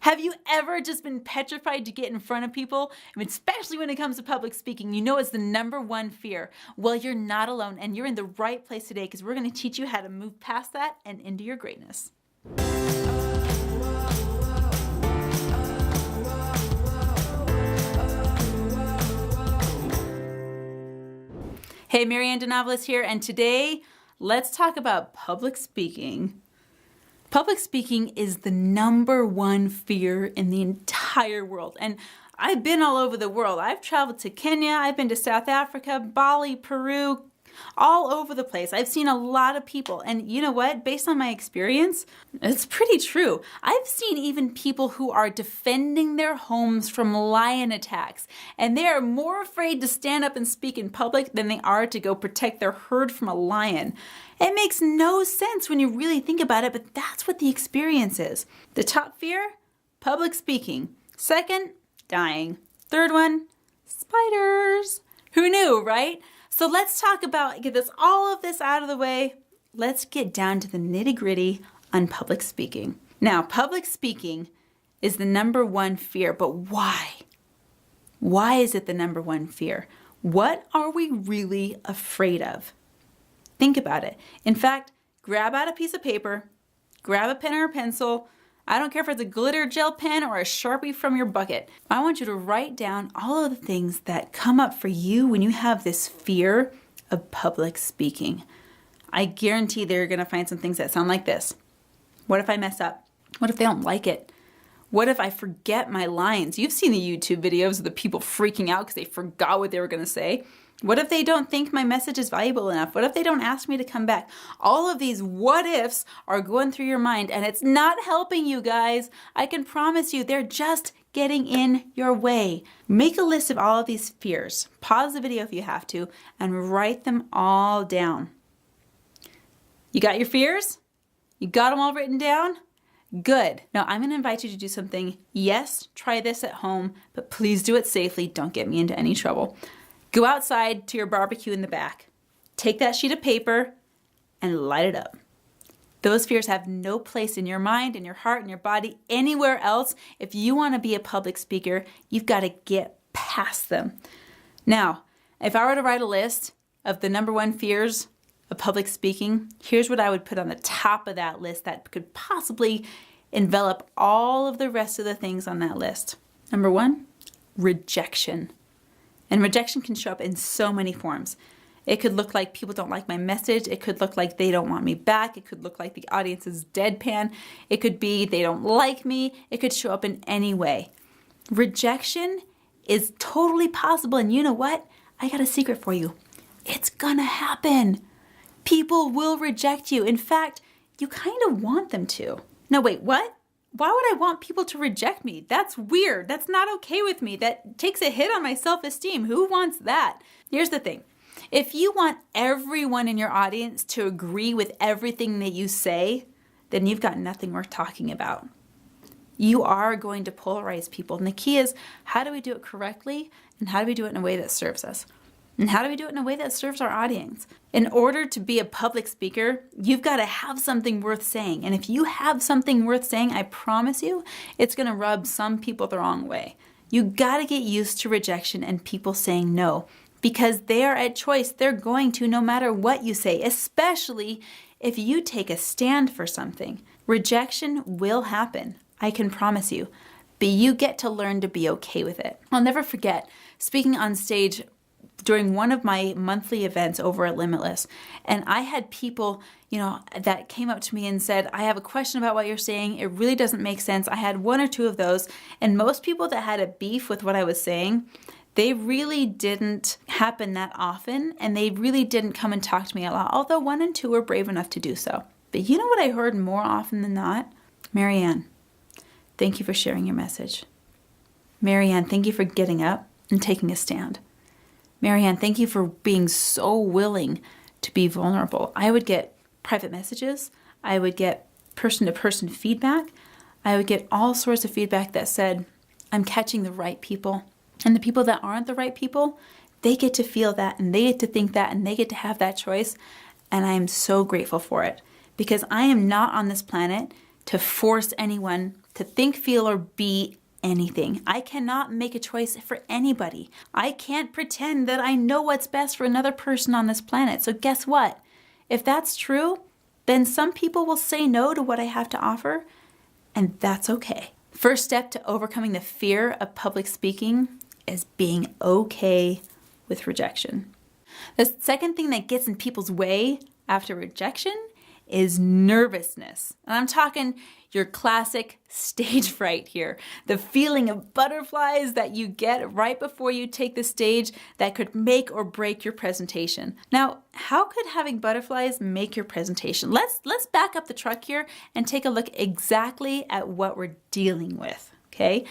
Have you ever just been petrified to get in front of people? I mean, especially when it comes to public speaking, you know it's the #1 fear. Well, you're not alone, and you're in the right place today because we're going to teach you how to move past that and into your greatness. Hey, Marianne DeNovellis here, and today let's talk about public speaking. Public speaking is the #1 fear in the entire world. And I've been all over the world. I've traveled to Kenya, I've been to South Africa, Bali, Peru, all over the place. I've seen a lot of people. And you know what? Based on my experience, it's pretty true. I've seen even people who are defending their homes from lion attacks. And they are more afraid to stand up and speak in public than they are to go protect their herd from a lion. It makes no sense when you really think about it, but that's what the experience is. The top fear? Public speaking. Second, dying. Third one, spiders. Who knew, right? So let's talk about, get all of this out of the way. Let's get down to the nitty-gritty on public speaking. Now, public speaking is the #1 fear, but why? Why is it the #1 fear? What are we really afraid of? Think about it. In fact, grab out a piece of paper, grab a pen or a pencil. I don't care if it's a glitter gel pen or a Sharpie from your bucket. I want you to write down all of the things that come up for you when you have this fear of public speaking. I guarantee they're going to find some things that sound like this. What if I mess up? What if they don't like it? What if I forget my lines? You've seen the YouTube videos of the people freaking out because they forgot what they were going to say. What if they don't think my message is valuable enough? What if they don't ask me to come back? All of these what ifs are going through your mind, and it's not helping you guys. I can promise you, they're just getting in your way. Make a list of all of these fears. Pause the video if you have to, and write them all down. You got your fears? You got them all written down? Good. Now I'm going to invite you to do something. Yes, try this at home, but please do it safely. Don't get me into any trouble. Go outside to your barbecue in the back. Take that sheet of paper and light it up. Those fears have no place in your mind, in your heart, in your body, anywhere else. If you want to be a public speaker, you've got to get past them. Now, if I were to write a list of the #1 fears of public speaking, here's what I would put on the top of that list that could possibly envelop all of the rest of the things on that list. #1, rejection. And rejection can show up in so many forms. It could look like people don't like my message. It could look like they don't want me back. It could look like the audience is deadpan. It could be they don't like me. It could show up in any way. Rejection is totally possible. And you know what? I got a secret for you. It's gonna happen. People will reject you. In fact, you kind of want them to. No, wait, what? Why would I want people to reject me? That's weird. That's not okay with me. That takes a hit on my self-esteem. Who wants that? Here's the thing. If you want everyone in your audience to agree with everything that you say, then you've got nothing worth talking about. You are going to polarize people. And the key is, how do we do it correctly? And how do we do it in a way that serves us? And how do we do it in a way that serves our audience? In order to be a public speaker, you've got to have something worth saying. And if you have something worth saying, I promise you, it's going to rub some people the wrong way. You got to get used to rejection and people saying no, because they are at choice. They're going to no matter what you say, especially if you take a stand for something. Rejection will happen. I can promise you. But you get to learn to be okay with it. I'll never forget speaking on stage during one of my monthly events over at Limitless. And I had people, that came up to me and said, I have a question about what you're saying. It really doesn't make sense. I had 1 or 2 of those. And most people that had a beef with what I was saying, they really didn't happen that often. And they really didn't come and talk to me a lot. Although 1 and 2 were brave enough to do so. But you know what I heard more often than not? Marianne, thank you for sharing your message. Marianne, thank you for getting up and taking a stand. Marianne, thank you for being so willing to be vulnerable. I would get private messages. I would get person-to-person feedback. I would get all sorts of feedback that said, I'm catching the right people. And the people that aren't the right people, they get to feel that and they get to think that and they get to have that choice. And I am so grateful for it because I am not on this planet to force anyone to think, feel, or be anything. I cannot make a choice for anybody. I can't pretend that I know what's best for another person on this planet. So guess what? If that's true, then some people will say no to what I have to offer, and that's okay. First step to overcoming the fear of public speaking is being okay with rejection. The second thing that gets in people's way after rejection is nervousness. And I'm talking your classic stage fright here. The feeling of butterflies that you get right before you take the stage that could make or break your presentation. Now, how could having butterflies make your presentation? Let's back up the truck here and take a look exactly at what we're dealing with. Okay?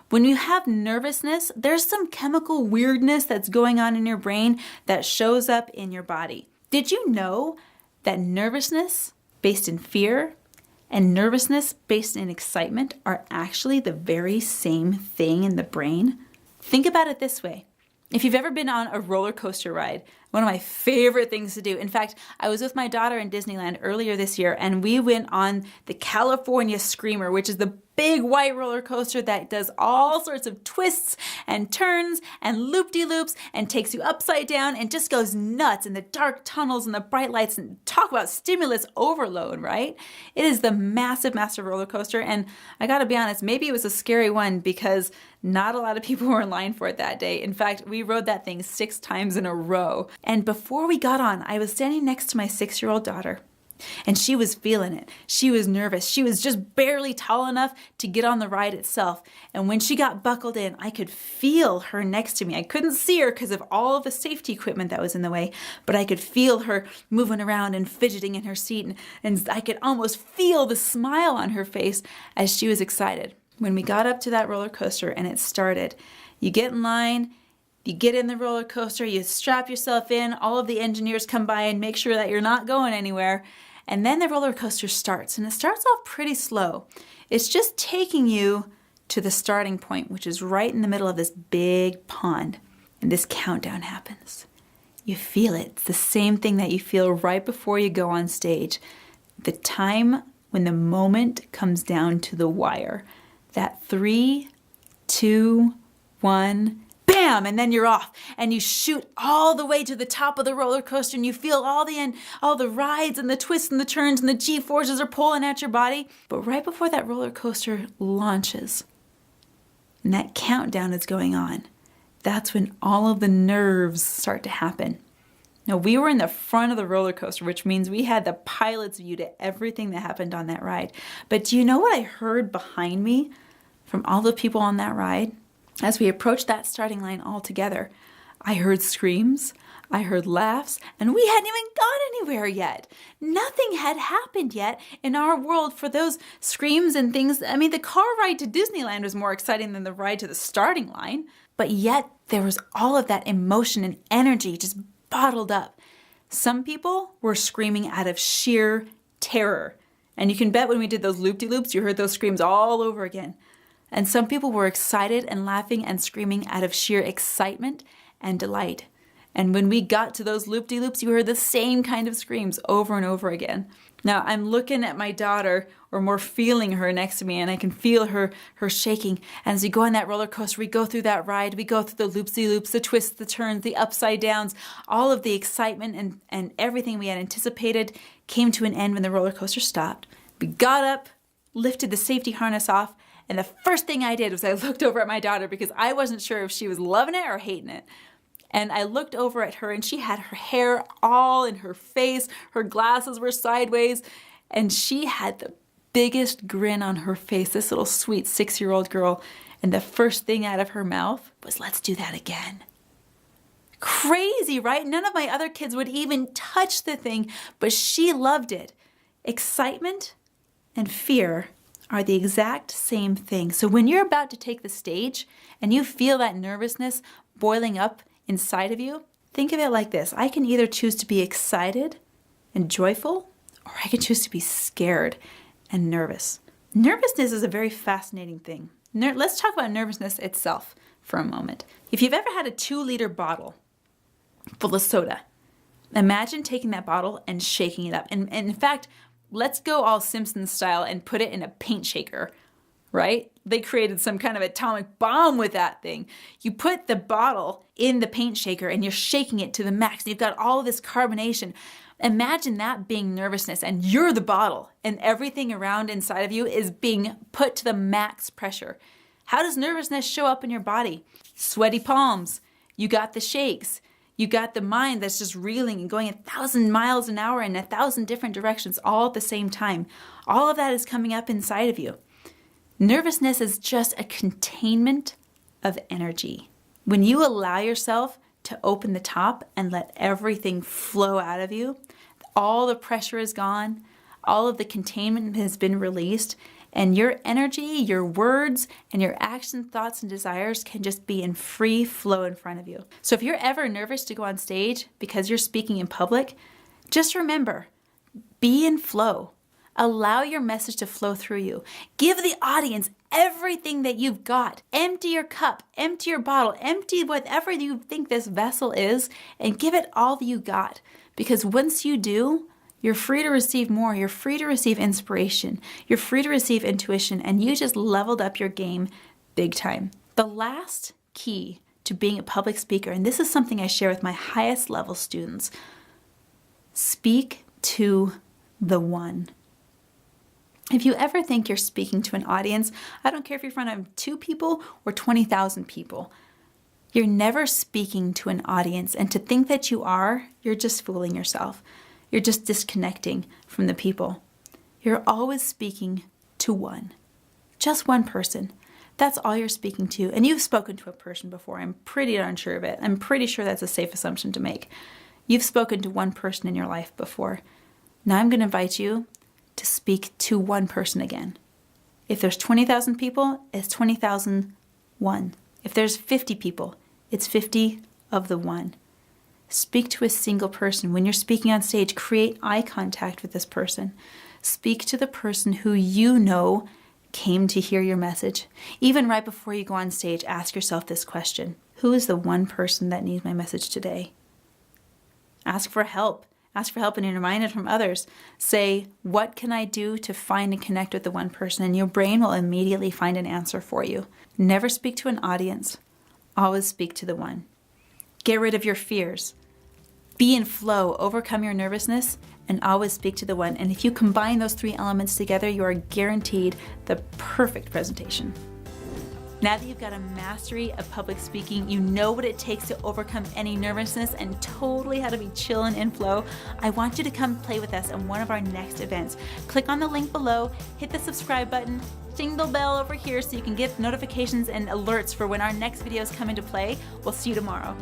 When you have nervousness, there's some chemical weirdness that's going on in your brain that shows up in your body. Did you know that nervousness based in fear and nervousness based in excitement are actually the very same thing in the brain? Think about it this way. If you've ever been on a roller coaster ride, one of my favorite things to do. In fact, I was with my daughter in Disneyland earlier this year, and we went on the California Screamer, which is the big white roller coaster that does all sorts of twists and turns and loop-de-loops and takes you upside down and just goes nuts in the dark tunnels and the bright lights, and talk about stimulus overload, right? It is the massive, massive roller coaster, and I gotta be honest, maybe it was a scary one because not a lot of people were in line for it that day. In fact, we rode that thing 6 times in a row. And before we got on, I was standing next to my 6-year-old daughter, and she was feeling it. She was nervous. She was just barely tall enough to get on the ride itself. And when she got buckled in, I could feel her next to me. I couldn't see her because of all of the safety equipment that was in the way, but I could feel her moving around and fidgeting in her seat, and I could almost feel the smile on her face as she was excited. When we got up to that roller coaster and it started, you get in line, you get in the roller coaster, you strap yourself in, all of the engineers come by and make sure that you're not going anywhere, and then the roller coaster starts, and it starts off pretty slow. It's just taking you to the starting point, which is right in the middle of this big pond, and this countdown happens. You feel it. It's the same thing that you feel right before you go on stage. The time when the moment comes down to the wire. That 3, 2, 1, bam, and then you're off, and you shoot all the way to the top of the roller coaster, and you feel all the rides and the twists and the turns and the G-forces are pulling at your body. But right before that roller coaster launches, and that countdown is going on, that's when all of the nerves start to happen. Now, we were in the front of the roller coaster, which means we had the pilot's view to everything that happened on that ride. But do you know what I heard behind me from all the people on that ride? As we approached that starting line all together, I heard screams, I heard laughs, and we hadn't even gone anywhere yet. Nothing had happened yet in our world for those screams and things. I mean, the car ride to Disneyland was more exciting than the ride to the starting line. But yet, there was all of that emotion and energy just bottled up. Some people were screaming out of sheer terror. And you can bet when we did those loop-de-loops, you heard those screams all over again. And some people were excited and laughing and screaming out of sheer excitement and delight. And when we got to those loop-de-loops, you heard the same kind of screams over and over again. Now, I'm looking at my daughter, or more feeling her next to me, and I can feel her shaking. And as we go on that roller coaster, we go through that ride, we go through the loopsy-loops, the twists, the turns, the upside downs, all of the excitement and everything we had anticipated came to an end when the roller coaster stopped. We got up, lifted the safety harness off, and the first thing I did was I looked over at my daughter because I wasn't sure if she was loving it or hating it. And I looked over at her, and she had her hair all in her face, her glasses were sideways, and she had the biggest grin on her face, this little sweet 6-year-old girl. And the first thing out of her mouth was, "Let's do that again." Crazy, right? None of my other kids would even touch the thing, but she loved it. Excitement and fear are the exact same thing. So when you're about to take the stage and you feel that nervousness boiling up inside of you, think of it like this. I can either choose to be excited and joyful, or I can choose to be scared and nervous. Nervousness is a very fascinating thing. Let's talk about nervousness itself for a moment. If you've ever had a 2-liter bottle full of soda, imagine taking that bottle and shaking it up. And in fact, let's go all Simpsons style and put it in a paint shaker. right? They created some kind of atomic bomb with that thing. You put the bottle in the paint shaker and you're shaking it to the max. You've got all of this carbonation. Imagine that being nervousness, and you're the bottle, and everything around inside of you is being put to the max pressure. How does nervousness show up in your body? Sweaty palms. You got the shakes. You got the mind that's just reeling and going 1,000 miles an hour in 1,000 different directions all at the same time. All of that is coming up inside of you. Nervousness is just a containment of energy. When you allow yourself to open the top and let everything flow out of you, all the pressure is gone, all of the containment has been released, and your energy, your words, and your action, thoughts, and desires can just be in free flow in front of you. So if you're ever nervous to go on stage because you're speaking in public, just remember, be in flow. Allow your message to flow through you. Give the audience everything that you've got. Empty your cup, empty your bottle, empty whatever you think this vessel is, and give it all that you got. Because once you do, you're free to receive more. You're free to receive inspiration. You're free to receive intuition, and you just leveled up your game big time. The last key to being a public speaker, and this is something I share with my highest level students, speak to the one. If you ever think you're speaking to an audience, I don't care if you're in front of 2 people or 20,000 people, you're never speaking to an audience. And to think that you are, you're just fooling yourself. You're just disconnecting from the people. You're always speaking to one, just one person. That's all you're speaking to. And you've spoken to a person before. I'm pretty darn sure of it. I'm pretty sure that's a safe assumption to make. You've spoken to one person in your life before. Now I'm going to invite you to speak to one person again. If there's 20,000 people, it's 20,001. If there's 50 people, it's 50 of the one. Speak to a single person. When you're speaking on stage, create eye contact with this person. Speak to the person who you know came to hear your message. Even right before you go on stage, ask yourself this question: who is the one person that needs my message today? Ask for help. Ask for help and you're reminded from others. Say, what can I do to find and connect with the one person? And your brain will immediately find an answer for you. Never speak to an audience. Always speak to the one. Get rid of your fears. Be in flow. Overcome your nervousness and always speak to the one. And if you combine those 3 elements together, you are guaranteed the perfect presentation. Now that you've got a mastery of public speaking, you know what it takes to overcome any nervousness and totally how to be chill and in flow, I want you to come play with us in one of our next events. Click on the link below, hit the subscribe button, ding the bell over here so you can get notifications and alerts for when our next videos come into play. We'll see you tomorrow.